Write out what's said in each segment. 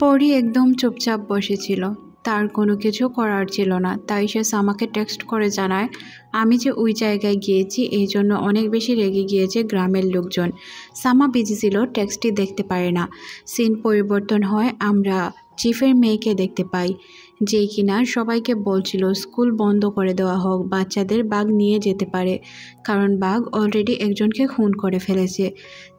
পরি একদম চুপচাপ বসেছিল। তার কোনো কিছু করার ছিল না, তাই সে সামাকে টেক্সট করে জানায় আমি যে ওই জায়গায় গিয়েছি, এই জন্য অনেক বেশি রেগে গিয়েছে গ্রামের লোকজন। সামা বিজি ছিল, টেক্সটটি দেখতে পারে না। সিন পরিবর্তন হয়, আমরা চিফের মেয়েকে দেখতে পাই, যে কিনা সবাইকে বলছিল স্কুল বন্ধ করে দেওয়া হোক, বাচ্চাদের বাঘ নিয়ে যেতে পারে, কারণ বাঘ অলরেডি একজনকে খুন করে ফেলেছে।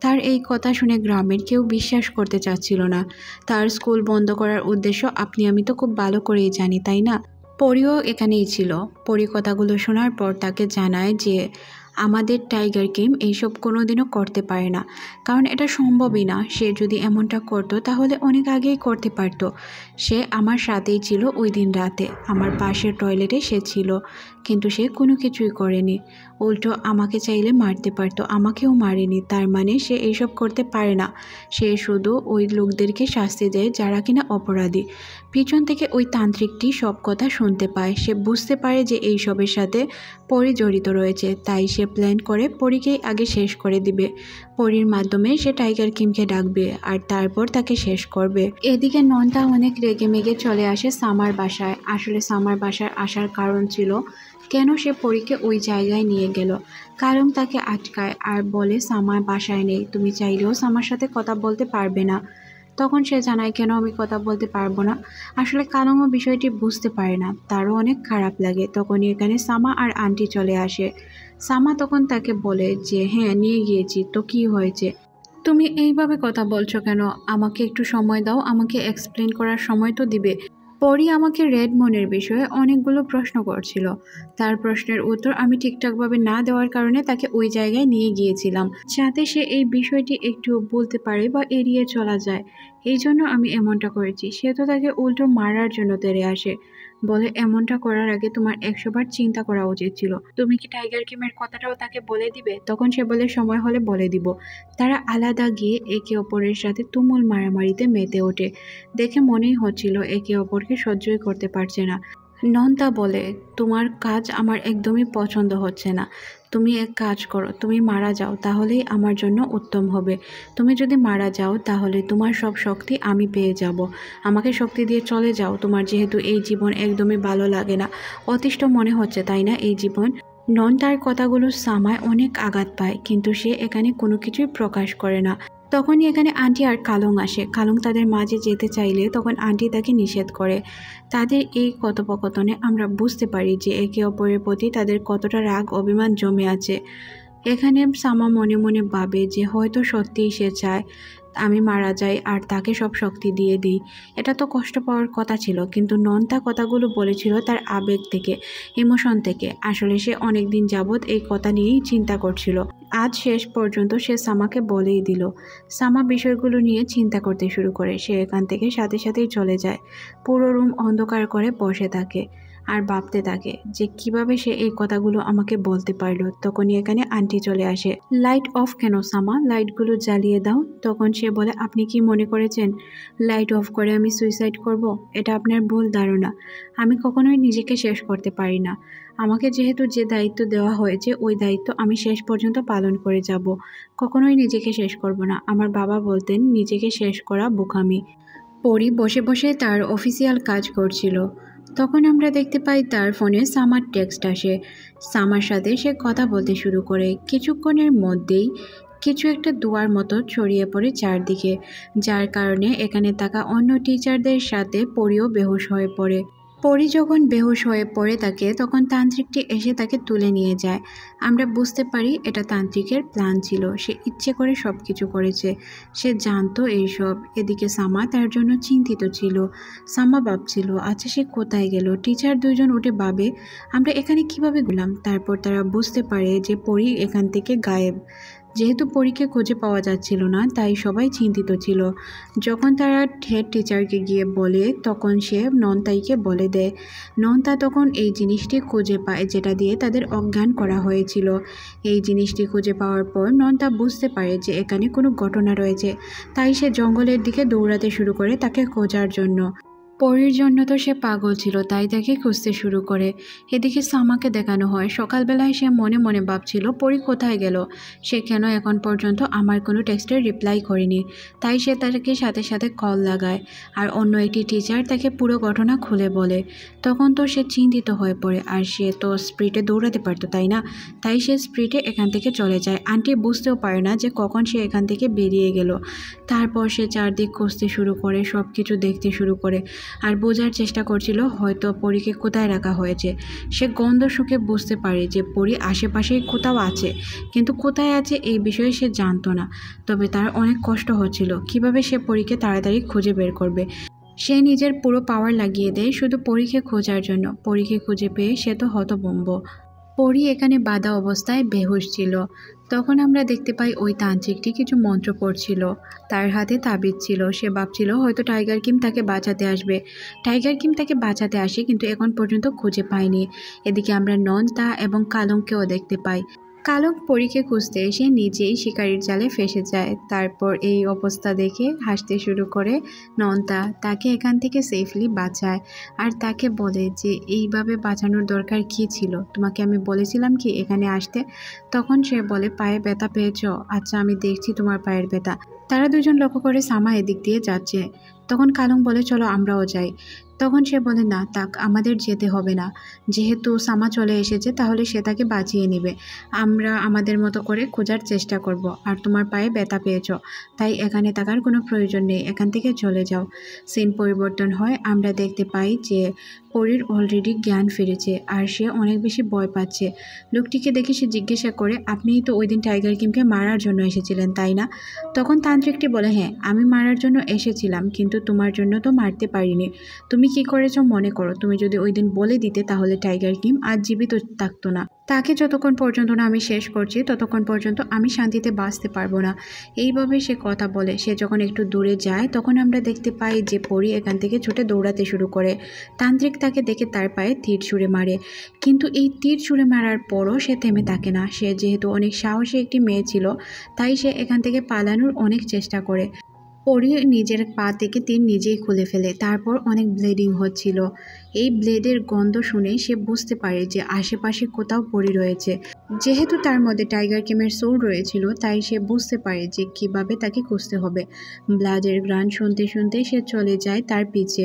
তার এই কথা শুনে গ্রামের কেউ বিশ্বাস করতে চাচ্ছিল না। তার স্কুল বন্ধ করার উদ্দেশ্য আপনি আমি তো খুব ভালো করেই জানি, তাই না? পরিও এখানেই ছিল। পরি কথাগুলো শোনার পর তাকে জানায় যে আমাদের টাইগার কিম এইসব কোনোদিনও করতে পারে না, কারণ এটা সম্ভবই না। সে যদি এমনটা করতো তাহলে অনেক আগেই করতে পারতো। সে আমার সাথেই ছিল ওই দিন রাতে, আমার পাশের টয়লেটে সে ছিল, কিন্তু সে কোনো কিছুই করেনি। উল্টো আমাকে চাইলে মারতে পারতো, আমাকেও মারেনি। তার মানে সে এইসব করতে পারে না। সে শুধু ওই লোকদেরকে শাস্তি দেয় যারা কিনা অপরাধী। পিছন থেকে ওই তান্ত্রিকটি সব কথা শুনতে পায়। সে বুঝতে পারে যে এইসবের সাথে পরি জড়িত রয়েছে, তাই সে প্ল্যান করে পরিকেই আগে শেষ করে দিবে। পরির মাধ্যমে সে টাইগার কিমকে ডাকবে আর তারপর তাকে শেষ করবে। এদিকে নন্তা অনেক রেগে মেগে চলে আসে সামার বাসায়। আসলে সামার বাসার আসার কারণ ছিল কেন সে পরীকে ওই জায়গায় নিয়ে গেল। কারণ তাকে আটকায় আর বলে সামার বাসায় নেই, তুমি চাইলেও সামার সাথে কথা বলতে পারবে না। তখন সে জানায় কেন আমি কথা বলতে পারবো না। আসলে কালমও বিষয়টি বুঝতে পারে না, তারও অনেক খারাপ লাগে। তখনই এখানে সামা আর আন্টি চলে আসে। সামা তখন তাকে বলে যে হ্যাঁ নিয়ে গিয়েছি, তো কি হয়েছে, তুমি এইভাবে কথা বলছো কেন? আমাকে একটু সময় দাও, আমাকে এক্সপ্লেন করার সময় তো দিবে। পরি আমাকে রেড মনের বিষয়ে অনেকগুলো প্রশ্ন করছিল। তার প্রশ্নের উত্তর আমি ঠিকঠাকভাবে না দেওয়ার কারণে তাকে ওই জায়গায় নিয়ে গিয়েছিলাম, যাতে সে এই বিষয়টি একটু বলতে পারে বা এড়িয়ে চলা যায়। এই জন্য আমি এমনটা করেছি। সে তো তাকে উল্টো মারার জন্য তেড়ে আসে, বলে এমনটা করার আগে তোমার 100 বার চিন্তা করা উচিত ছিল। তুমি কি টাইগার কিমের কথাটাও তাকে বলে দিবে? তখন সে বলে সময় হলে বলে দিব। তারা আলাদা গিয়ে একে অপরের সাথে তুমুল মারামারিতে মেতে ওঠে। দেখে মনেই হচ্ছিল একে অপরকে সহ্যই করতে পারছে না। নন্তা বলে তোমার কাজ আমার একদমই পছন্দ হচ্ছে না। তুমি এক কাজ করো, তুমি মারা যাও, তাহলেই আমার জন্য উত্তম হবে। তুমি যদি মারা যাও তাহলে তোমার সব শক্তি আমি পেয়ে যাব। আমাকে শক্তি দিয়ে চলে যাও। তোমার যেহেতু এই জীবন একদমই ভালো লাগে না, অতিষ্ঠ মনে হচ্ছে, তাই না এই জীবন? নন্তার কথাগুলো সামায় অনেক আঘাত পায়, কিন্তু সে এখানে কোনো কিছুই প্রকাশ করে না। তখনই এখানে আন্টি আর কালং আসে। কালং তাদের মাঝে যেতে চাইলে তখন আন্টি তাকে নিষেধ করে। তাদের এই কথোপকথনে আমরা বুঝতে পারি যে একে অপরের প্রতি তাদের কতটা রাগ অভিমান জমে আছে। এখানে সামা মনে মনে ভাবে যে হয়তো সত্যিই সে চায় আমি মারা যাই আর তাকে সব শক্তি দিয়ে দিই। এটা তো কষ্ট পাওয়ার কথা ছিল, কিন্তু নন্তা কথাগুলো বলেছিল তার আবেগ থেকে, ইমোশন থেকে। আসলে সে অনেক দিন যাবৎ এই কথা নিয়েই চিন্তা করছিল। আজ শেষ পর্যন্ত সে সামাকে বলেই দিল। সামা বিষয়গুলো নিয়ে চিন্তা করতে শুরু করে। সে এখান থেকে সাথে সাথেই চলে যায়। পুরো রুম অন্ধকার করে বসে থাকে আর ভাবতে থাকে যে কিভাবে সে এই কথাগুলো আমাকে বলতে পারলো। তখনই এখানে আন্টি চলে আসে। লাইট অফ কেন সামা? লাইটগুলো জ্বালিয়ে দাও। তখন সে বলে আপনি কি মনে করেছেন লাইট অফ করে আমি সুইসাইড করব? এটা আপনার ভুল ধারণা। আমি কখনোই নিজেকে শেষ করতে পারি না। আমাকে যেহেতু যে দায়িত্ব দেওয়া হয়েছে ওই দায়িত্ব আমি শেষ পর্যন্ত পালন করে যাব। কখনোই নিজেকে শেষ করব না। আমার বাবা বলতেন নিজেকে শেষ করা বোকামি। পরি বসে বসে তার অফিসিয়াল কাজ করছিল। তখন আমরা দেখতে পাই তার ফোনে সামার টেক্সট আসে। সামার সাথে সে কথা বলতে শুরু করে। কিছুক্ষণের মধ্যেই কিছু একটা দুয়ার মতো ছড়িয়ে পড়ে চারদিকে, যার কারণে এখানে থাকা অন্য টিচারদের সাথে পরিও বেহুশ হয়ে পড়ে। পরি যখন বেহুশ হয়ে পড়ে থাকে তখন তান্ত্রিকটি এসে তাকে তুলে নিয়ে যায়। আমরা বুঝতে পারি এটা তান্ত্রিকের প্ল্যান ছিল। সে ইচ্ছে করে সব কিছু করেছে, সে জানতো এইসব। এদিকে সামা তার জন্য চিন্তিত ছিল। সামা ভাবছিল আচ্ছা সে কোথায় গেল। টিচার দুইজন উঠে ভাবে আমরা এখানে কিভাবে গেলাম। তারপর তারা বুঝতে পারে যে পরি এখান থেকে গায়েব। যেহেতু পরীকে খুঁজে পাওয়া যাচ্ছিল না, তাই সবাই চিন্তিত ছিল। যখন তারা হেড টিচারকে গিয়ে বলে তখন সে নন্তাইকে বলে দেয়। নন্তা তখন এই জিনিসটি খুঁজে পায় যেটা দিয়ে তাদের অজ্ঞান করা হয়েছিল। এই জিনিসটি খুঁজে পাওয়ার পর নন্তা বুঝতে পারে যে এখানে কোনো ঘটনা রয়েছে, তাই সে জঙ্গলের দিকে দৌড়াতে শুরু করে তাকে খোঁজার জন্য। পরীর জন্য তো সে পাগল ছিল, তাই তাকে খুঁজতে শুরু করে। এদিকে সামাকে দেখানো হয় সকালবেলায় সে মনে মনে ভাবছিল পরী কোথায় গেল, সে কেন এখন পর্যন্ত আমার কোনো টেক্সটের রিপ্লাই করেনি। তাই সে তাকে সাথে সাথে কল লাগায় আর অন্য একটি টিচার তাকে পুরো ঘটনা খুলে বলে। তখন তো সে চিন্তিত হয়ে পড়ে, আর সে তো স্পিডে দৌড়াতে পারতো তাই না, তাই সে স্পিডে এখান থেকে চলে যায়। আন্টি বুঝতেও পারে না যে কখন সে এখান থেকে বেরিয়ে গেল। তারপর সে চারদিক খুঁজতে শুরু করে, সব কিছু দেখতে শুরু করে আর বোঝার চেষ্টা করছিল হয়তো পরীকে কোথায় রাখা হয়েছে। সে গন্ধ শুকে বুঝতে পারে যে পরী আশেপাশেই কোথাও আছে, কিন্তু কোথায় আছে এই বিষয়ে সে জানতো না। তবে তার অনেক কষ্ট হচ্ছিল কিভাবে সে পরীকে তাড়াতাড়ি খুঁজে বের করবে। সে নিজের পুরো পাওয়ার লাগিয়ে দেয় শুধু পরীকে খোঁজার জন্য। পরীকে খুঁজে পেয়ে সে তো হতভম্ব। পরী এখানে বাঁধা অবস্থায় বেহুশ ছিল। তখন আমরা দেখতে পাই ওই তান্ত্রিকটি কিছু মন্ত্র পড়ছিল, তার হাতে তাবিজ ছিল। সে ভাবছিল হয়তো টাইগার কিম তাকে বাঁচাতে আসবে। টাইগার কিম তাকে বাঁচাতে আসে কিন্তু এখন পর্যন্ত খুঁজে পায়নি। এদিকে আমরা নন্তা এবং কালংকেও দেখতে পাই। কালক পরীকে খুঁজতে এসে নিজেই শিকারির জালে ফেসে যায়। তারপর এই অবস্থা দেখে হাসতে শুরু করে নন্তা তাকে এখান থেকে সেফলি বাঁচায় আর তাকে বলে যে এইভাবে বাঁচানোর দরকার কী ছিল, তোমাকে আমি বলেছিলাম কি এখানে আসতে। তখন সে বলে পায়ে ব্যথা পেয়েছ, আচ্ছা আমি দেখছি তোমার পায়ের ব্যথা। তারা দুজন লক্ষ্য করে সামা এদিক দিয়ে যাচ্ছে। তখন কালং বলে চলো আমরাও যাই। তখন সে বলে না থাক, আমাদের যেতে হবে না, যেহেতু সামা চলে এসেছে তাহলে সে তাকে বাঁচিয়ে নেবে। আমরা আমাদের মতো করে খোঁজার চেষ্টা করব, আর তোমার পায়ে ব্যথা পেয়েছ তাই এখানে থাকার কোনো প্রয়োজন নেই, এখান থেকে চলে যাও। সিন পরিবর্তন হয়, আমরা দেখতে পাই যে পরীর অলরেডি জ্ঞান ফিরেছে আর সে অনেক বেশি ভয় পাচ্ছে। লোকটিকে দেখে সে জিজ্ঞাসা করে আপনিই তো ওই দিন টাইগার কিমকে মারার জন্য এসেছিলেন তাই না? তখন তান্ত্রিকটি বলে হ্যাঁ আমি মারার জন্য এসেছিলাম, কিন্তু তোমার জন্য তো মারতে পারিনি। তুমি কি করেছো মনে করো, তুমি যদি ওই দিন বলে দিতে তাহলে টাইগার কিম আজ জীবিত থাকতো না। তাকে যতক্ষণ পর্যন্ত না আমি শেষ করছি ততক্ষণ পর্যন্ত আমি শান্তিতে বাঁচতে পারবো না। এইভাবে সে কথা বলে। সে যখন একটু দূরে যায় তখন আমরা দেখতে পাই যে পরী এখান থেকে ছুটে দৌড়াতে শুরু করে। তান্ত্রিক তাকে দেখে তার পায়ে তীর ছুঁড়ে মারে, কিন্তু এই তীর ছুঁড়ে মারার পরও সে থেমে থাকে না। সে যেহেতু অনেক সাহসী একটি মেয়ে ছিল তাই সে এখান থেকে পালানোর অনেক চেষ্টা করে। পরী নিজের পা থেকে তীর নিজেই খুলে ফেলে। তারপর অনেক ব্লিডিং হচ্ছিল। এই ব্লেডের গন্ধ শুনে সে বুঝতে পারে যে আশেপাশে কোথাও পরী রয়েছে। যেহেতু তার মধ্যে টাইগার কিমের সোল রয়েছিল তাই সে বুঝতে পারে যে কিভাবে তাকে খুঁজতে হবে। ব্লাডের গ্রান শুনতে শুনতে সে চলে যায় তার পিছে।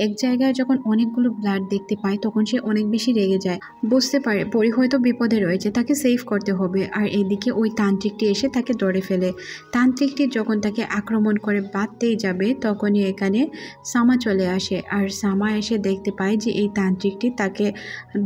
এক জায়গায় যখন অনেকগুলো ব্লাড দেখতে পায় তখন সে অনেক বেশি রেগে যায়। বুঝতে পারে পরী হয়তো বিপদে রয়েছে, তাকে সেভ করতে হবে। আর এদিকে ওই তান্ত্রিকটি এসে তাকে ধরে ফেলে। তান্ত্রিকটি যখন তাকে আক্রমণ করে বাঁধতেই যাবে তখনই এখানে সামা চলে আসে, আর সামা এসে দেখতে পায় যে এই তান্ত্রিকটি তাকে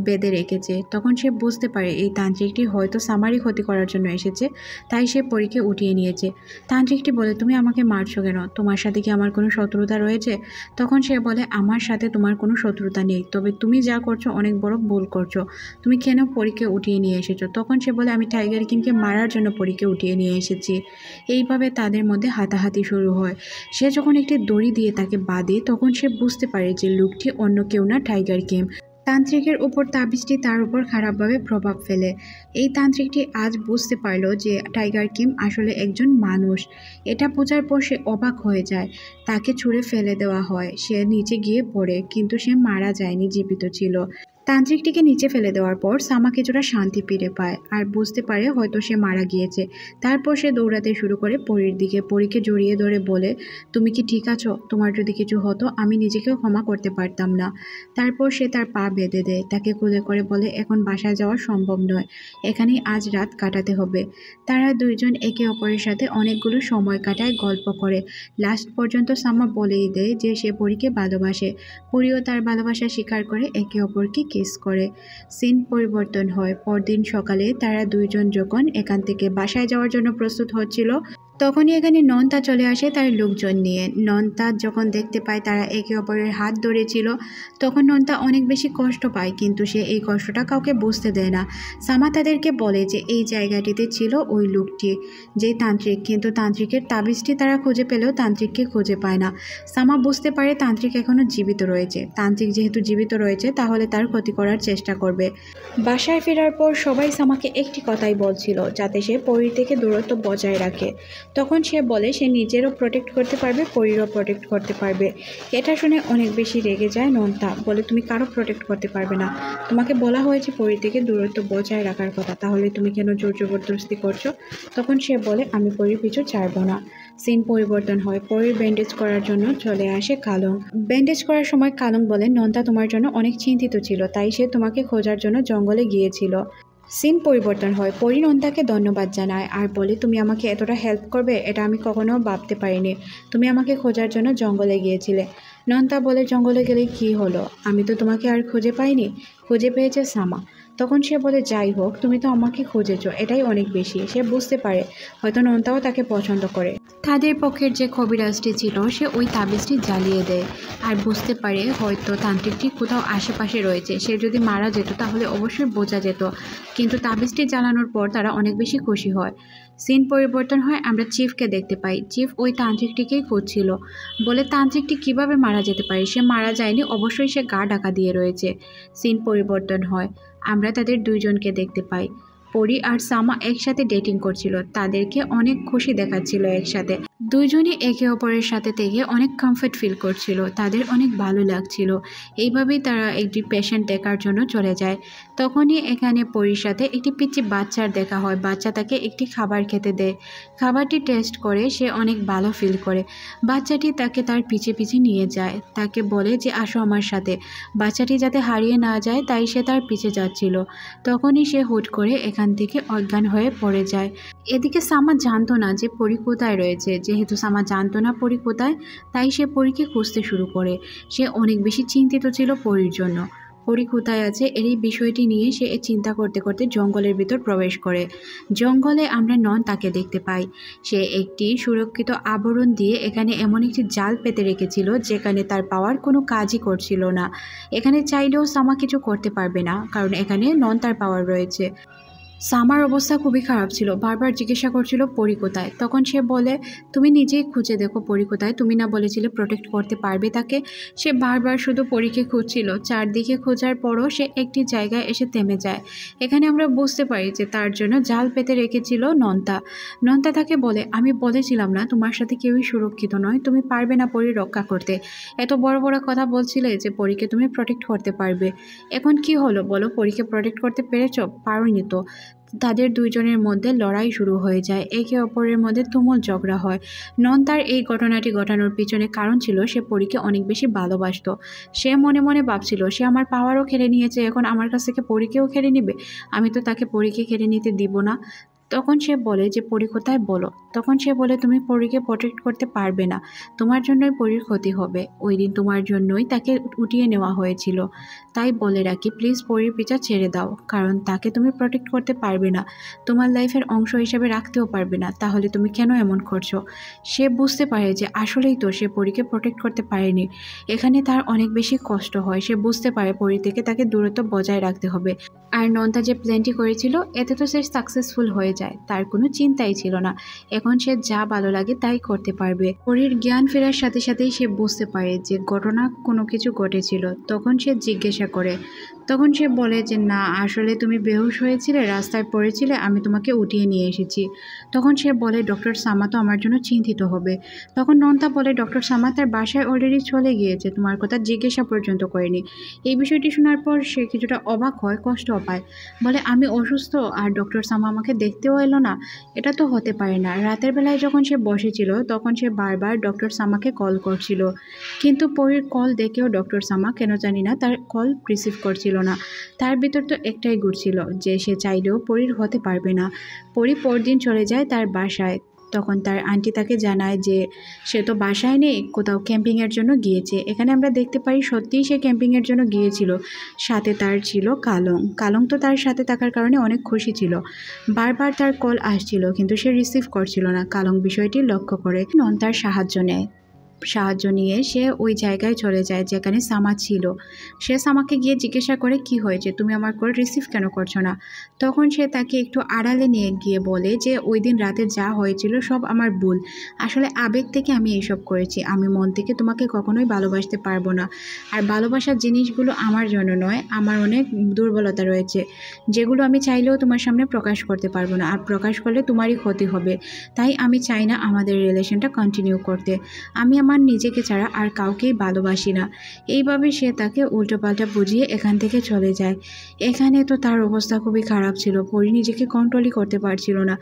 বেঁধে রেখেছে। তখন সে বুঝতে পারে এই তান্ত্রিকটি হয়তো সামারই ক্ষতি করার জন্য এসেছে, তাই সে পরীকে উঠিয়ে নিয়েছে। তান্ত্রিকটি বলে তুমি আমাকে মারছো কেন, তোমার সাথে কি আমার কোনো শত্রুতা রয়েছে? তখন সে বলে আমার সাথে তোমার কোনো শত্রুতা নেই, তবে তুমি যা করছো অনেক বড় ভুল করছো। তুমি কেন পরীকে উঠিয়ে নিয়ে এসেছো? তখন সে বলে আমি টাইগার কিংকে মারার জন্য পরীকে উঠিয়ে নিয়ে এসেছি। এইভাবে তাদের মধ্যে হাতাহাতি শুরু হয়। সে যখন একটি দড়ি দিয়ে তাকে বাঁধে তখন সে বুঝতে পারে যে লোকটি অন্য কেউ না, টাইগার কিম। তান্ত্রিকের উপর তাবিজটি তার উপর খারাপভাবে প্রভাব ফেলে। এই তান্ত্রিকটি আজ বুঝতে পারল যে টাইগার কিম আসলে একজন মানুষ। এটা বোঝার পর সে অবাক হয়ে যায়। তাকে ছুঁড়ে ফেলে দেওয়া হয়, সে নিচে গিয়ে পড়ে, কিন্তু সে মারা যায়নি, জীবিত ছিল। তান্ত্রিকটিকে নিচে ফেলে দেওয়ার পর সামা কিছুটা শান্তি ফিরে পায় আর বুঝতে পারে হয়তো সে মারা গিয়েছে। তারপর সে দৌড়াতে শুরু করে পরীর দিকে। পরীকে জড়িয়ে ধরে বলে তুমি কি ঠিক আছো? তোমার যদি কিছু হতো আমি নিজেকেও ক্ষমা করতে পারতাম না। তারপর সে তার পা বেঁধে দেয়, তাকে কোলে করে বলে এখন বাসায় যাওয়া সম্ভব নয়, এখানেই আজ রাত কাটাতে হবে। তারা দুইজন একে অপরের সাথে অনেকগুলো সময় কাটায়, গল্প করে। লাস্ট পর্যন্ত সামা বলেই দেয় যে সে পরীকে ভালোবাসে। পরীও তার ভালোবাসা স্বীকার করে একে অপরকে কিস করে। সিন পরিবর্তন হয়। পরদিন সকালে তারা দুইজন যখন এখান থেকে বাসায় যাওয়ার জন্য প্রস্তুত হচ্ছিল তখনই এখানে নন্তা চলে আসে তার লোকজন নিয়ে। নন্তা যখন দেখতে পায় তারা একে অপরের হাত ধরেছিল তখন নন্তা অনেক বেশি কষ্ট পায়, কিন্তু সে এই কষ্টটা কাউকে বুঝতে দেয় না। সামা তাদেরকে বলে যে এই জায়গাটিতে ছিল ওই লোকটি, যে তান্ত্রিক, কিন্তু তান্ত্রিকের তাবিজটি তারা খুঁজে পেলেও তান্ত্রিককে খুঁজে পায় না। সামা বুঝতে পারে তান্ত্রিক এখনও জীবিত রয়েছে। তান্ত্রিক যেহেতু জীবিত রয়েছে তাহলে তার ক্ষতি করার চেষ্টা করবে। বাসায় ফেরার পর সবাই সামাকে একটি কথাই বলছিল, যাতে সে পরীর থেকে দূরত্ব বজায় রাখে। তখন সে বলে সে নিজেরও প্রোটেক্ট করতে পারবে, পরীরও প্রোটেক্ট করতে পারবে। এটা শুনে অনেক বেশি রেগে যায় নন্তা, বলে তুমি কারো প্রোটেক্ট করতে পারবে না, তোমাকে বলা হয়েছে পরী থেকে দূরত্ব বজায় রাখার কথা, তাহলে তুমি কেন জোর জবরদস্তি করছো? তখন সে বলে আমি পরীর পিছু ছাড়বো না। সিন পরিবর্তন হয়, পরীর ব্যান্ডেজ করার জন্য চলে আসে কালং। ব্যান্ডেজ করার সময় কালং বলে নন্তা তোমার জন্য অনেক চিন্তিত ছিল, তাই সে তোমাকে খোঁজার জন্য জঙ্গলে গিয়েছিল। সিন পরিবর্তন হয়, পরী নন্তাকে ধন্যবাদ জানায় আর বলে তুমি আমাকে এতটা হেল্প করবে এটা আমি কখনো ভাবতে পারিনি, তুমি আমাকে খোঁজার জন্য জঙ্গলে গিয়েছিলে। নন্তা বলে জঙ্গলে গেলে কি হলো, আমি তো তোমাকে আর খুঁজে পাইনি, খুঁজে পেয়েছে সামা। তখন সে বলে যাই হোক, তুমি তো আমাকে খুঁজেছো, এটাই অনেক বেশি। সে বুঝতে পারে হয়তো নন্তাও তাকে পছন্দ করে। তাদের পক্ষের যে কবিরাজটি ছিল সে ওই তাবিজটি জ্বালিয়ে দেয় আর বুঝতে পারে হয়তো তান্ত্রিকটি কোথাও আশেপাশে রয়েছে, সে যদি মারা যেত তাহলে অবশ্যই বোঝা যেত। কিন্তু তাবিজটি জ্বালানোর পর তারা অনেক বেশি খুশি হয়। সিন পরিবর্তন হয়, আমরা চিফকে দেখতে পাই। চিফ ওই তান্ত্রিকটিকেই খুঁজছিল, বলে তান্ত্রিকটি কিভাবে মারা যেতে পারে, সে মারা যায়নি, অবশ্যই সে গা ঢাকা দিয়ে রয়েছে। সিন পরিবর্তন হয়, আমরা তাদের দুইজনকে দেখতে পাই। পরী আর সামা একসাথে ডেটিং করছিল, তাদেরকে অনেক খুশি দেখাচ্ছিল একসাথে। দুইজনই একে অপরের সাথে থেকে অনেক কমফর্ট ফিল করছিল, তাদের অনেক ভালো লাগছিল। এইভাবেই তারা একটি পেশেন্ট দেখার জন্য চলে যায়। তখনই এখানে পরীর সাথে একটি পিচ্চি বাচ্চার দেখা হয়, বাচ্চা তাকে একটি খাবার খেতে দেয়। খাবারটি টেস্ট করে সে অনেক ভালো ফিল করে। বাচ্চাটি তাকে তার পিছে পিছে নিয়ে যায়, তাকে বলে যে আসো আমার সাথে। বাচ্চাটি যাতে হারিয়ে না যায় তাই সে তার পিছে যাচ্ছিল। তখনই সে হুট করে এখান থেকে অজ্ঞান হয়ে পড়ে যায়। এদিকে সামা জানতো না যে পরী কোথায় রয়েছে, যেহেতু সামা জানতো না পরী কোথায়, তাই সে পরীকে খুঁজতে শুরু করে। সে অনেক বেশি চিন্তিত ছিল পরীর জন্য, পরী কোথায় আছে এই বিষয়টি নিয়ে সে চিন্তা করতে করতে জঙ্গলের ভিতর প্রবেশ করে। জঙ্গলে আমরা নন তাকে দেখতে পাই, সে একটি সুরক্ষিত আবরণ দিয়ে এখানে এমন একটি জাল পেতে রেখেছিল যেখানে তার পাওয়ার কোনো কাজই করছিল না। এখানে চাইলেও সামা কিছু করতে পারবে না, কারণ এখানে নন তার পাওয়ার রয়েছে। সামার অবস্থা খুবই খারাপ ছিল, বারবার জিজ্ঞাসা করছিল পরী কোথায়। তখন সে বলে তুমি নিজেই খুঁজে দেখো পরী কোথায়, তুমি না বলেছিলে প্রোটেক্ট করতে পারবে তাকে। সে বারবার শুধু পরীকে খুঁজছিল, চারদিকে খোঁজার পরও সে একটি জায়গায় এসে থেমে যায়। এখানে আমরা বুঝতে পারি যে তার জন্য জাল পেতে রেখেছিল নন্তা। নন্তা তাকে বলে আমি বলেছিলাম না তোমার সাথে কেউই সুরক্ষিত নয়, তুমি পারবে না পরী রক্ষা করতে, এত বড় বড় কথা বলছিলে যে পরীকে তুমি প্রোটেক্ট করতে পারবে। এখন কি হলো বলো, পরীকে প্রোটেক্ট করতে পেরেছ? পারোনি তো। তাদের দুইজনের মধ্যে লড়াই শুরু হয়ে যায়, একে অপরের মধ্যে তুমুল ঝগড়া হয়। নন্তার এই ঘটনাটি ঘটানোর পিছনে কারণ ছিল সে পরীকে অনেক বেশি ভালোবাসতো। সে মনে মনে ভাবছিল সে আমার পাওয়ারও কেড়ে নিয়েছে, এখন আমার কাছ থেকে পরীকেও কেড়ে নিবে, আমি তো তাকে পরীকে কেড়ে নিতে দিব না। তখন সে বলে যে পরী কোথায় বলো। তখন সে বলে তুমি পরীকে প্রোটেক্ট করতে পারবে না, তোমার জন্যই পরীর ক্ষতি হবে, ওই দিন তোমার জন্যই তাকে উঠিয়ে নেওয়া হয়েছিল। তাই বলে রাখি প্লিজ পরীর পিছা ছেড়ে দাও, কারণ তাকে তুমি প্রোটেক্ট করতে পারবে না, তোমার লাইফের অংশ হিসেবে রাখতেও পারবে না, তাহলে তুমি কেন এমন করছো? সে বুঝতে পারে যে আসলেই তো সে পরীকে প্রোটেক্ট করতে পারেনি। এখানে তার অনেক বেশি কষ্ট হয়, সে বুঝতে পারে পরী থেকে তাকে দূরত্ব বজায় রাখতে হবে। আর নন্তা যে প্ল্যানটি করেছিল এতে তো সে সাকসেসফুল হয়ে যায়, তার কোনো চিন্তাই ছিল না। এখন সে যা ভালো লাগে তাই করতে পারবে। পরীর জ্ঞান ফেরার সাথে সাথেই সে বুঝতে পারে যে ঘটনা কোনো কিছু ঘটেছিল। তখন সে জিজ্ঞাসা করে, তখন সে বলে যে না আসলে তুমি বেহুশ হয়েছিলে, রাস্তায় পড়েছিলে, আমি তোমাকে উঠিয়ে নিয়ে এসেছি। তখন সে বলে ডক্টর সামা তো আমার জন্য চিন্তিত হবে। তখন নন্তা বলে ডক্টর সামা তার বাসায় অলরেডি চলে গিয়েছে, তোমার কথা জিজ্ঞাসা পর্যন্ত করেনি। এই বিষয়টি শোনার পর সে কিছুটা অবাক হয়, কষ্ট পায়, বলে আমি অসুস্থ আর ডক্টর সামা আমাকে দেখতেও এলো না, এটা তো হতে পারে না। রাতের বেলায় যখন সে বসেছিল তখন সে বারবার ডক্টর সামাকে কল করছিল, কিন্তু পরীর কল দেখেও ডক্টর সামা কেন জানি না তার কল রিসিভ করছিল না। তার ভিতর তো একটাই ঘুরছিল যে সে চাইলেও পরীর হতে পারবে না। পরী পরদিন চলে যায় তার বাসায়। তখন তার আন্টি তাকে জানায় যে সে তো বাসায় নেই, কোথাও ক্যাম্পিংয়ের জন্য গিয়েছে। এখানে আমরা দেখতে পারি সত্যিই সে ক্যাম্পিংয়ের জন্য গিয়েছিল, সাথে তার ছিল কালং। কালং তো তার সাথে থাকার কারণে অনেক খুশি ছিল, বারবার তার কল আসছিল কিন্তু সে রিসিভ করছিল না। কালং বিষয়টি লক্ষ্য করে নন্তার সাহায্য নেয়। সাহায্য নিয়ে সে ওই জায়গায় চলে যায় যেখানে সামা ছিল। সে সামাকে গিয়ে জিজ্ঞাসা করে কি হয়েছে, তুমি আমার কল রিসিভ কেন করছো না। তখন সে তাকে একটু আড়ালে নিয়ে গিয়ে বলে যে ওই দিন রাতে যা হয়েছিল সব আমার ভুল, আসলে আবেগ থেকে আমি এইসব করেছি, আমি মন থেকে তোমাকে কখনোই ভালোবাসতে পারবো না। আর ভালোবাসার জিনিসগুলো আমার জন্য নয়, আমার অনেক দুর্বলতা রয়েছে যেগুলো আমি চাইলেও তোমার সামনে প্রকাশ করতে পারবো না, আর প্রকাশ করলে তোমারই ক্ষতি হবে। তাই আমি চাই না আমাদের রিলেশনটা কন্টিনিউ করতে, আমি আমার নিজেকে ছাড়া আর কাউকেই ভালোবাসি না। এইভাবে সে তাকে উল্টোপাল্টা বুঝিয়ে এখান থেকে চলে যায়। এখানে তো তার অবস্থা খুবই খারাপ ছিল, পরি নিজেকে কন্ট্রোলই করতে পারছিল না।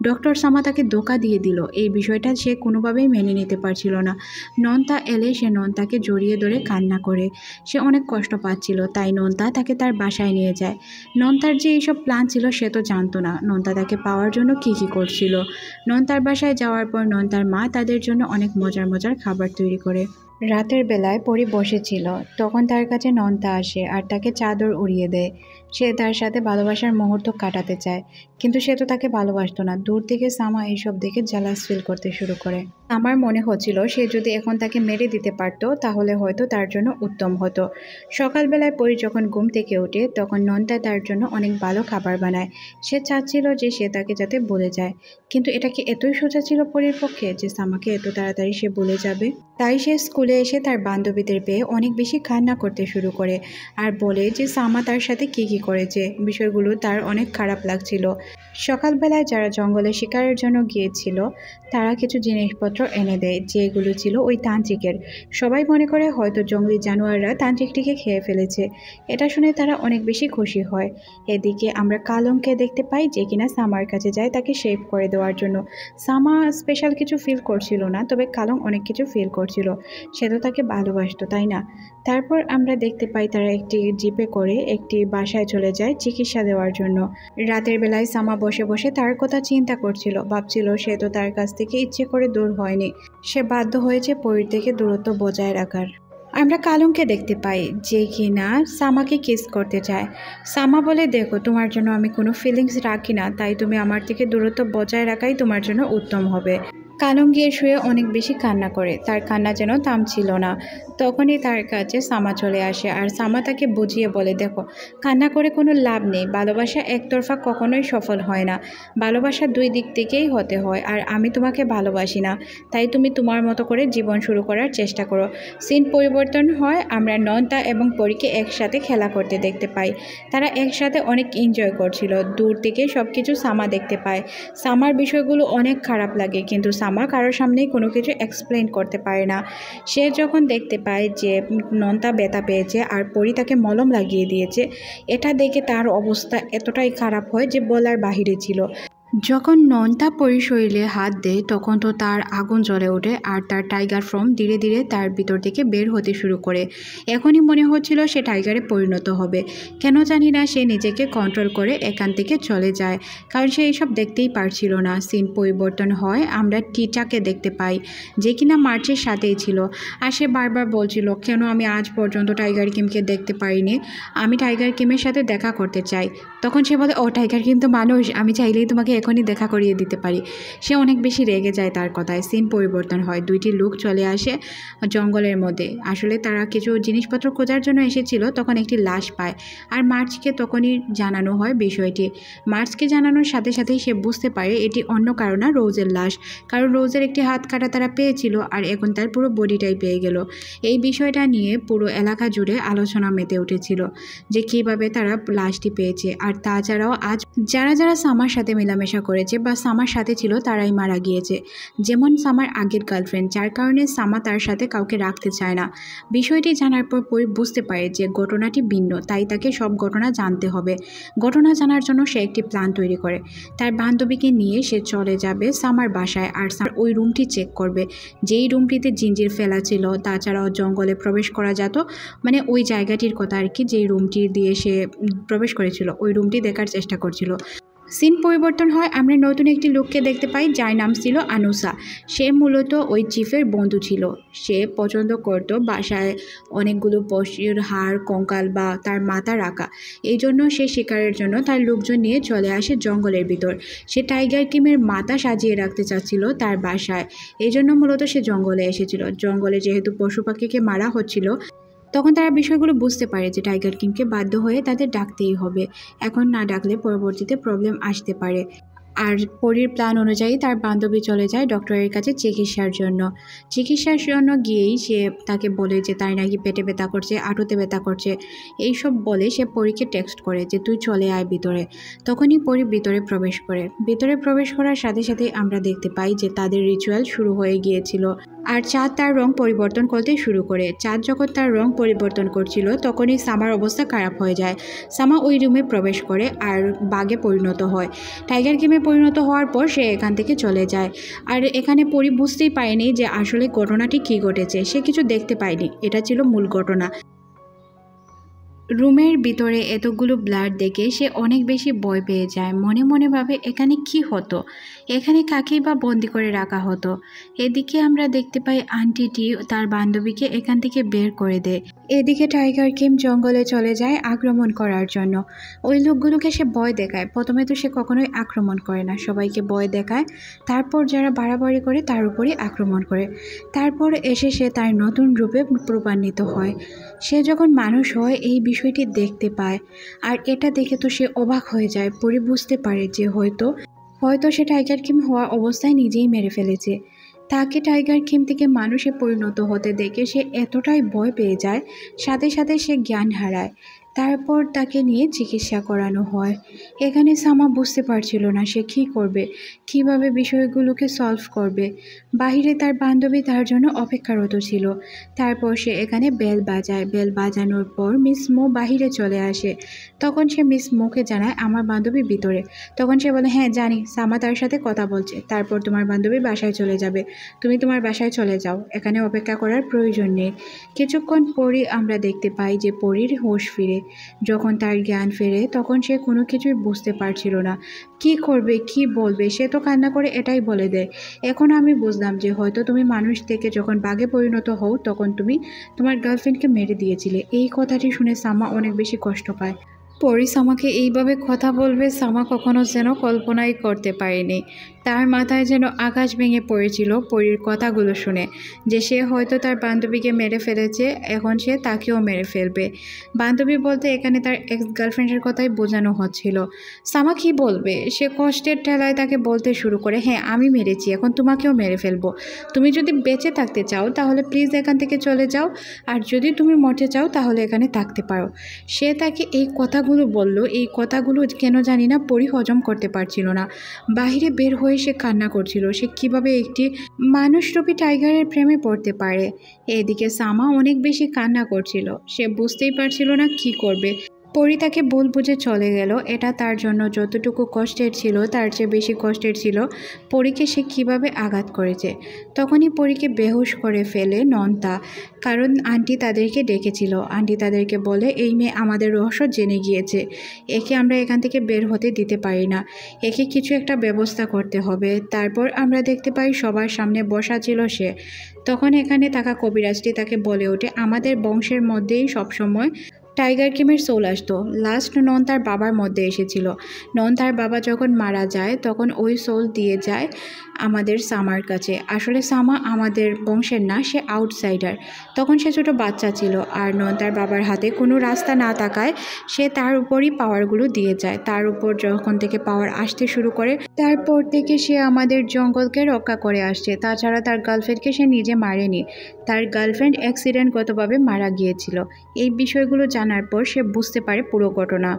ডক্টর সামা তাকে ধোঁকা দিয়ে দিল, এই বিষয়টা সে কোনোভাবেই মেনে নিতে পারছিল না। নন্তা এলে সে নন্তাকে জড়িয়ে ধরে কান্না করে, সে অনেক কষ্ট পাচ্ছিল, তাই নন্তা তাকে তার বাসায় নিয়ে যায়। নন্তার যে এইসব প্ল্যান ছিল সে তো জানতো না নন্তা তাকে পাওয়ার জন্য কী করছিল। নন্তার বাসায় যাওয়ার পর নন্তার মা তাদের জন্য অনেক মজার মজার খাবার তৈরি করে। রাতের বেলায় পরি বসেছিল, তখন তার কাছে নন্তা আসে আর তাকে চাদর উড়িয়ে দেয়। সে তার সাথে ভালোবাসার মুহূর্ত কাটাতে চায়, কিন্তু সে তো তাকে ভালোবাসতো না। দূর থেকে সামা এইসব দেখে জালাস ফিল করতে শুরু করে। আমার মনে হচ্ছিল সে যদি এখন তাকে মেরে দিতে পারতো তাহলে হয়তো তার জন্য উত্তম হতো। সকালবেলায় পরি যখন ঘুম থেকে ওঠে তখন নন্তা তার জন্য অনেক ভালো খাবার বানায়। সে চাচ্ছিল যে সে তাকে যাতে ভুলে যায়, কিন্তু এটা কি এতই সোজা ছিল পরির পক্ষে যে সামাকে এত তাড়াতাড়ি সে ভুলে যাবে? তাই সে স্কুলে এসে তার বান্ধবীদের পেয়ে অনেক বেশি কান্না করতে শুরু করে আর বলে যে সামা তার সাথে কী করেছে, বিষয়গুলো তার অনেক খারাপ লাগছিল। সকালবেলায় যারা জঙ্গলে শিকারের জন্য গিয়েছিল তারা কিছু জিনিসপত্র এনে দেয় যেগুলো ছিল ওই তান্ত্রিকের। সবাই মনে করে হয়তো জঙ্গলি জানোয়াররা তান্ত্রিকটিকে খেয়ে ফেলেছে। এটা শুনে তারা অনেক বেশি খুশি হয়। এদিকে আমরা কালংকে দেখতে পাই যে কিনা সামার কাছে যায় তাকে শেভ করে দেওয়ার জন্য। সামা স্পেশাল কিছু ফিল করছিল না, তবে কালং অনেক কিছু ফিল করছিল, সে তো তাকে ভালোবাসতো তাই না। তারপর আমরা দেখতে পাই তারা একটি জিপে করে একটি বাসায় চলে যায় চিকিৎসা দেওয়ার জন্য। রাতের বেলায় সামা বসে বসে তার কথা চিন্তা করছিল, ভাবছিল সে তো তার কাছ থেকে ইচ্ছে করে দূর হয়নি, সে বাধ্য হয়েছে পরির থেকে দূরত্ব বজায় রাখার। আমরা কালুংকে দেখতে পাই যে কিনা সামাকে কিস করতে চায়। সামা বলে, দেখো তোমার জন্য আমি কোনো ফিলিংস রাখি না, তাই তুমি আমার থেকে দূরত্ব বজায় রাখাই তোমার জন্য উত্তম হবে। কালং গিয়ে শুয়ে অনেক বেশি কান্না করে, তার কান্না যেন থামছিল না। তখনই তার কাছে সামা চলে আসে আর সামা তাকে বুঝিয়ে বলে, দেখো কান্না করে কোনো লাভ নেই, ভালোবাসা একতরফা কখনোই সফল হয় না, ভালোবাসা দুই দিক থেকেই হতে হয়। আর আমি তোমাকে ভালোবাসি না, তাই তুমি তোমার মতো করে জীবন শুরু করার চেষ্টা করো। সিন পরিবর্তন হয়, আমরা নন্তা এবং পরীকে একসাথে খেলা করতে দেখতে পাই। তারা একসাথে অনেক এনজয় করছিল। দূর থেকে সব কিছু সামা দেখতে পায়। সামার বিষয়গুলো অনেক খারাপ লাগে, কিন্তু সামা কারোর সামনেই কোনো কিছু এক্সপ্লেন করতে পারে না। সে যখন দেখতে পায় যে নন্তা ব্যথা পেয়েছে আর পরি তাকে মলম লাগিয়ে দিয়েছে, এটা দেখে তার অবস্থা এতটাই খারাপ হয় যে বলার বাহিরে ছিল। যখন নন্তা পরি শরীরে হাত দেয় তখন তো তার আগুন জ্বলে ওঠে আর তার টাইগার ফর্ম ধীরে ধীরে তার ভিতর থেকে বের হতে শুরু করে। এখনই মনে হচ্ছিল সে টাইগারে পরিণত হবে, কেন জানি না সে নিজেকে কন্ট্রোল করে এখান থেকে চলে যায়, কারণ সে এইসব দেখতেই পারছিল না। সিন পরিবর্তন হয়, আমরা টিটাকে দেখতে পাই যে কিনা মার্চের সাথেই ছিল আর সে বারবার বলছিল কেন আমি আজ পর্যন্ত টাইগার কিমকে দেখতে পারিনি, আমি টাইগার কিমের সাথে দেখা করতে চাই। তখন সে বলে, ও টাইগার কিম তো মানুষ, আমি চাইলেই তোমাকে এখনই দেখা করিয়ে দিতে পারি। সে অনেক বেশি রেগে যায় তার কথায়। সিন পরিবর্তন হয়, দুইটি লোক চলে আসে জঙ্গলের মধ্যে। আসলে তারা কিছু জিনিসপত্র খোঁজার জন্য এসেছিল, তখন একটি লাশ পায় আর মার্চকে তখনই জানানো হয় বিষয়টি। মার্চকে জানানোর সাথে সাথেই সে বুঝতে পারে এটি অন্য কারো না, রোজের লাশ, কারণ রোজের একটি হাত কাটা তারা পেয়েছিল আর এখন তার পুরো বডিটাই পেয়ে গেল। এই বিষয়টা নিয়ে পুরো এলাকা জুড়ে আলোচনা মেতে উঠেছিল যে কীভাবে তারা লাশটি পেয়েছে। আর তাছাড়াও আজ যারা যারা সামার সাথে মেলামেশা করেছে বা সামার সাথে ছিল তারাই মারা গিয়েছে, যেমন সামার আগের গার্লফ্রেন্ড, যার কারণে সামা তার সাথে কাউকে রাখতে চায় না। বিষয়টি জানার পর পরি বুঝতে পারে যে ঘটনাটি ভিন্ন, তাই তাকে সব ঘটনা জানতে হবে। ঘটনা জানার জন্য সে একটি প্ল্যান তৈরি করে, তার বান্ধবীকে নিয়ে সে চলে যাবে সামার বাসায় আর ওই রুমটি চেক করবে, যেই রুমটিতে জিঞ্জির ফেলা ছিল। তাছাড়াও জঙ্গলে প্রবেশ করা যেত, মানে ওই জায়গাটির কথা আর কি, যেই রুমটি দিয়ে সে প্রবেশ করেছিল ওই রুমটি দেখার চেষ্টা করছিল। সিন পরিবর্তন হয়, আমরা নতুন একটি লোককে দেখতে পাই যার নাম ছিল আনুসা। সে মূলত ওই চিফের বন্ধু ছিল। সে পছন্দ করত বাসায় অনেকগুলো পশুর হাড় কঙ্কাল বা তার মাথা রাখা। এই জন্য সে শিকারের জন্য তার লোকজন নিয়ে চলে আসে জঙ্গলের ভিতর। সে টাইগার কিমের মাথা সাজিয়ে রাখতে চাচ্ছিল তার বাসায়। এই জন্য মূলত সে জঙ্গলে এসেছিল। জঙ্গলে যেহেতু পশু পাখিকে মারা হচ্ছিল, তখন তারা বিষয়গুলো বুঝতে পারে যে টাইগার কিংকে বাধ্য হয়ে তাদের ডাকতেই হবে। এখন না ডাকলে পরবর্তীতে প্রবলেম আসতে পারে। আর পরীর প্ল্যান অনুযায়ী তার বান্ধবী চলে যায় ডক্টরের কাছে চিকিৎসার জন্য গিয়েই সে তাকে বলে যে তার নাকি পেটে ব্যথা করছে, হাঁটুতে ব্যথা করছে। এইসব বলে সে পরীকে টেক্সট করে যে তুই চলে আয় ভিতরে। তখনই পরী ভিতরে প্রবেশ করার সাথে সাথে আমরা দেখতে পাই যে তাদের রিচুয়াল শুরু হয়ে গিয়েছিল। আর চাঁদ তার রং পরিবর্তন করতে শুরু করে। চাঁদ যখন তার রং পরিবর্তন করছিল তখনই সামার অবস্থা খারাপ হয়ে যায়। সামা ওই রুমে প্রবেশ করে আর বাঘে পরিণত হয়। টাইগার কিমে পরিণত হওয়ার পর সে এখান থেকে চলে যায়। আর এখানে পরি বুঝতেই পারেনি যে আসলে ঘটনাটি কী ঘটেছে। সে কিছু দেখতে পায়নি, এটা ছিল মূল ঘটনা। রুমের ভিতরে এতগুলো ব্লাড দেখে সে অনেক বেশি ভয় পেয়ে যায়। মনে মনে ভাবে এখানে কি হতো, এখানে কাকেই বা বন্দি করে রাখা হতো। এদিকে আমরা দেখতে পাই আন্টিটি তার বান্ধবীকে এখান থেকে বের করে দেয়। এদিকে টাইগার কিম জঙ্গলে চলে যায় আক্রমণ করার জন্য। ওই লোকগুলোকে সে ভয় দেখায়। প্রথমে তো সে কখনোই আক্রমণ করে না, সবাইকে ভয় দেখায়। তারপর যারা বাড়াবাড়ি করে তার উপরই আক্রমণ করে। তারপর এসে সে তার নতুন রূপে রূপান্বিত হয়। সে যখন মানুষ হয় এই বিষয়টি দেখতে পায়। আর এটা দেখে তো সে অবাক হয়ে যায়। পরে বুঝতে পারে যে হয়তো সে টাইগার কিম হওয়া অবস্থায় নিজেই মেরে ফেলেছে। তাকে টাইগার কিম থেকে মানুষে পরিণত হতে দেখে সে এতটাই ভয় পেয়ে যায়, সাথে সাথে সে জ্ঞান হারায়। তারপর তাকে নিয়ে চিকিৎসা করানো হয়। এখানে সামা বুঝতে পারছিল না সে কী করবে, কিভাবে বিষয়গুলোকে সলভ করবে। বাহিরে তার বান্ধবী তার জন্য অপেক্ষারত ছিল। তারপর সে এখানে বেল বাজায়। বেল বাজানোর পর মিস মো বাহিরে চলে আসে। তখন সে মিস মোকে জানায় আমার বান্ধবী ভিতরে। তখন সে বলে হ্যাঁ জানি, সামা তার সাথে কথা বলছে। তারপর তোমার বান্ধবী বাসায় চলে যাবে, তুমি তোমার বাসায় চলে যাও, এখানে অপেক্ষা করার প্রয়োজন নেই। কিছুক্ষণ পরই আমরা দেখতে পাই যে পরীর হুঁশ ফিরে। যখন তার জ্ঞান ফেরে তখন সে কোনো কিছুই বুঝতে পারছিল না, কি করবে কি বলবে। সে তো কান্না করে এটাই বলে দেয়, এখন আমি বুঝলাম যে হয়তো তুমি মানুষ থেকে যখন বাঘে পরিণত হও তখন তুমি তোমার গার্লফ্রেন্ডকে মেরে দিয়েছিলে। এই কথাটি শুনে সামা অনেক বেশি কষ্ট পায়। পরি সামাকে এইভাবে কথা বলবে সামা কখনো যেন কল্পনাই করতে পারেনি। তার মাথায় যেন আকাশ ভেঙে পড়েছিল পরীর কথাগুলো শুনে, যে সে হয়তো তার বান্ধবীকে মেরে ফেলেছে, এখন সে তাকেও মেরে ফেলবে। বান্ধবী বলতে এখানে তার এক্স গার্লফ্রেন্ডের কথাই বোঝানো হচ্ছিল। সামা কি বলবে, সে কষ্টের ঠেলায় তাকে বলতে শুরু করে হ্যাঁ আমি মেরেছি, এখন তোমাকেও মেরে ফেলবো। তুমি যদি বেঁচে থাকতে চাও তাহলে প্লিজ এখান থেকে চলে যাও, আর যদি তুমি মরতে চাও তাহলে এখানে থাকতে পারো। সে তাকে এই কথাগুলো বলল। এই কথাগুলো কেন জানি না পরি হজম করতে পারছিল না। বাহিরে বের হয়ে সে কান্না করছিল। সে কিভাবে একটি মানুষরূপী টাইগারের প্রেমে পড়তে পারে। এদিকে সামা অনেক বেশি কান্না করছিল। সে বুঝতেই পারছিল না কি করবে। পরি তাকে ভুল বুঝে চলে গেল। এটা তার জন্য যতটুকু কষ্টের ছিল তার চেয়ে বেশি কষ্টের ছিল পরীকে সে কিভাবে আঘাত করেছে। তখনই পরীকে বেহুশ করে ফেলে নন্তা, কারণ আন্টি তাদেরকে ডেকেছিল। আন্টি তাদেরকে বলে এই মেয়ে আমাদের রহস্য জেনে গিয়েছে, একে আমরা এখান থেকে বের হতে দিতে পারি না, একে কিছু একটা ব্যবস্থা করতে হবে। তারপর আমরা দেখতে পাই সবার সামনে বসা ছিল সে। তখন এখানে থাকা কবিরাজটি তাকে বলে ওঠে আমাদের বংশের মধ্যেই সবসময় টাইগার কিমের সোল আসতো। লাস্ট নন তার বাবার মধ্যে এসেছিল। নন তার বাবা যখন মারা যায় তখন ওই সোল দিয়ে যায় আমাদের সামার কাছে। আসলে সামা আমাদের বংশের না, সে আউটসাইডার। তখন সে ছোটো বাচ্চা ছিল, আর নন তার বাবার হাতে কোনো রাস্তা না থাকায় সে তার উপরই পাওয়ারগুলো দিয়ে যায়। তার উপর যখন থেকে পাওয়ার আসতে শুরু করে তারপর থেকে সে আমাদের জঙ্গলকে রক্ষা করে আসছে। তাছাড়া তার গার্লফ্রেন্ডকে সে নিজে মারেনি, তার গার্লফ্রেন্ড অ্যাক্সিডেন্টগতভাবে মারা গিয়েছিল। এই বিষয়গুলো জানার পর সে বুঝতে পারে পুরো ঘটনা।